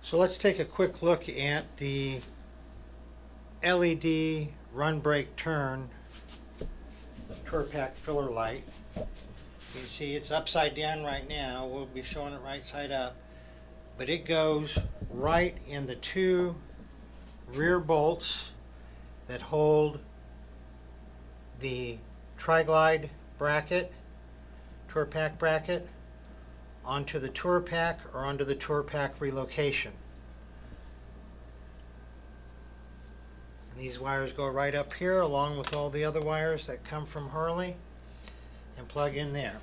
So let's take a quick look at the LED run brake turn Tour-Pak filler light. You can see it's upside down right now. We'll be showing it right side up. But it goes right in the two rear bolts that hold the Tri-Glide bracket, Tour-Pak bracket, onto the Tour-Pak or onto the Tour-Pak Relocation. And these wires go right up here along with all the other wires that come from Harley and plug in there.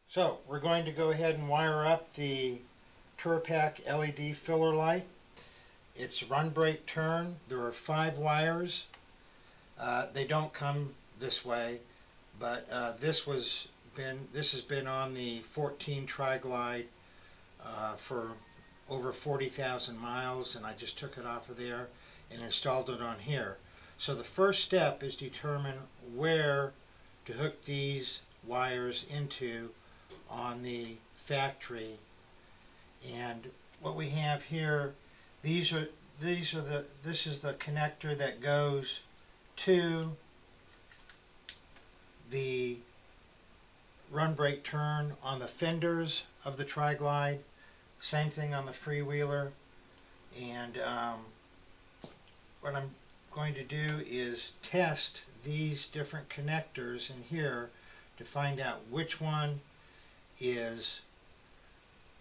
So we're going to go ahead and wire up the Tour-Pak LED filler light. It's run brake turn. There are 5 wires. They don't come this way, but this has been on the 14 Tri-Glide for over 40,000 miles, and I just took it off of there and installed it on here. So the first step is determine where to hook these wires into on the factory. And what we have here, this is the connector that goes to the run brake turn on the fenders of the Tri-Glide. Same thing on the freewheeler. And what I'm going to do is test these different connectors in here to find out which one is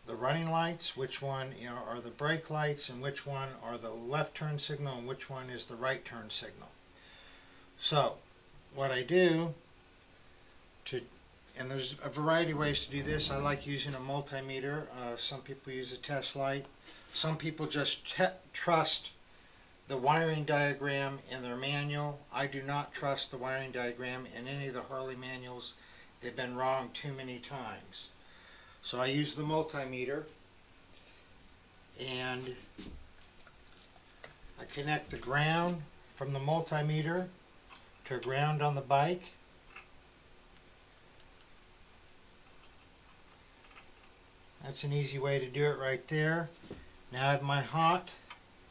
the running lights, which one are the brake lights, and which one are the left turn signal, and which one is the right turn signal. So what I do and there's a variety of ways to do this. I like using a multimeter. Some people use a test light. Some people just trust the wiring diagram in their manual. I do not trust the wiring diagram in any of the Harley manuals. They've been wrong too many times. So I use the multimeter and I connect the ground from the multimeter to ground on the bike. That's an easy way to do it right there. Now I have my hot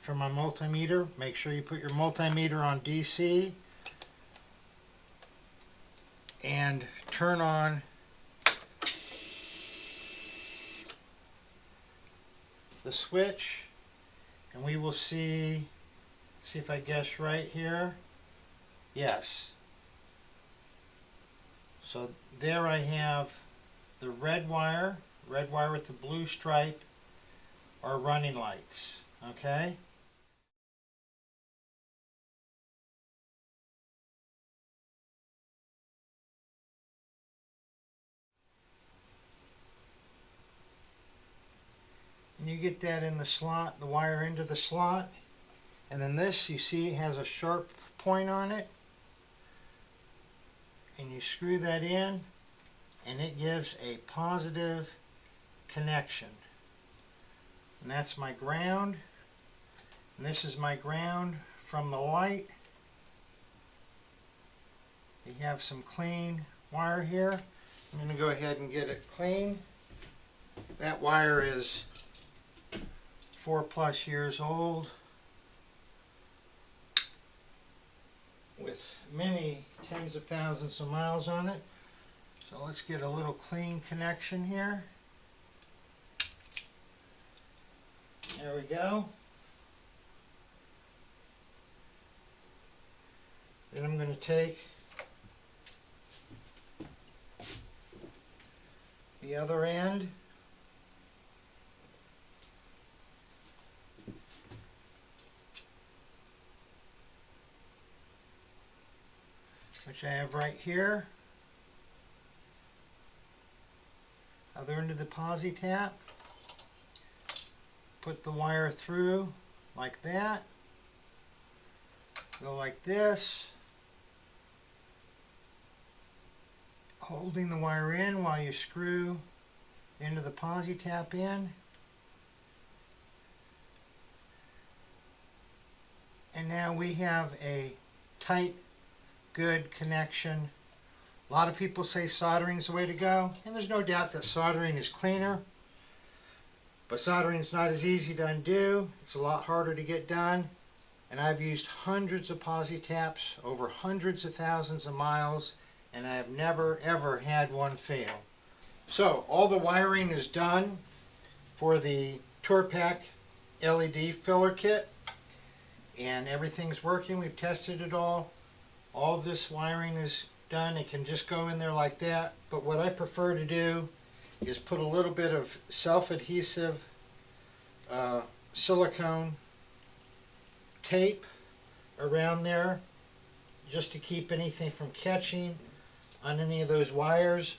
from my multimeter. Make sure you put your multimeter on DC and turn on the switch, and we will see if I guess right here. Yes. So there I have the red wire with the blue stripe are running lights. Okay? And you get that in the slot, the wire into the slot. And then this, you see, has a sharp point on it. And you screw that in, and it gives a positive connection. And that's my ground. And this is my ground from the light. You have some clean wire here. I'm going to go ahead and get it clean. That wire is 4+ years old with many tens of thousands of miles on it. So let's get a little clean connection here. There we go. Then I'm going to take the other end, which I have right here, other end of the posi tap, put the wire through like that, go like this, holding the wire in while you screw into the posi tap in, And now we have a tight, good connection. A lot of people say soldering is the way to go, and there's no doubt that soldering is cleaner. But soldering is not as easy to undo. It's a lot harder to get done. And I've used hundreds of posi taps over hundreds of thousands of miles, and I have never ever had one fail. So all the wiring is done for the Tour-Pak LED filler kit, and everything's working. We've tested it all. All of this wiring is done. It can just go in there like that, but what I prefer to do is put a little bit of self-adhesive silicone tape around there just to keep anything from catching on any of those wires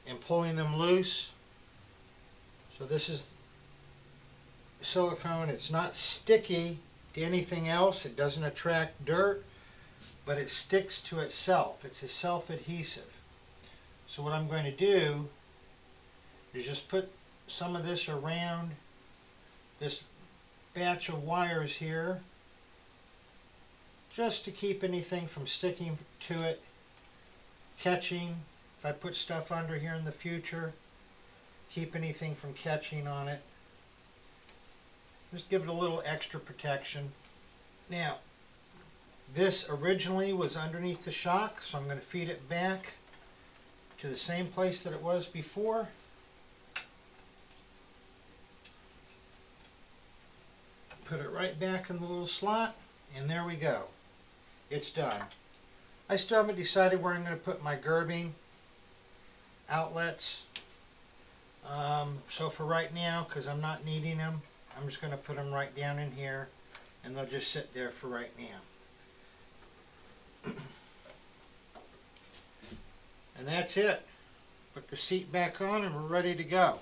and pulling them loose. So this is silicone. It's not sticky to anything else. It doesn't attract dirt, but it sticks to itself. It's a self-adhesive. So what I'm going to do is just put some of this around this batch of wires here, just to keep anything from sticking to it, catching. If I put stuff under here in the future, keep anything from catching on it. Just give it a little extra protection. Now, this originally was underneath the shock, so I'm going to feed it back to the same place that it was before. Put it right back in the little slot, and there we go. It's done. I still haven't decided where I'm going to put my gerbing outlets. So for right now, because I'm not needing them, I'm just going to put them right down in here, and they'll just sit there for right now. And that's it. Put the seat back on and we're ready to go.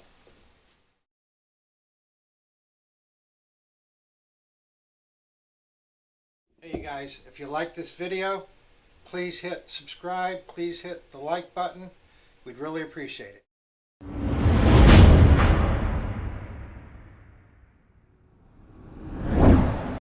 Hey you guys, if you like this video, please hit subscribe, please hit the like button. We'd really appreciate it.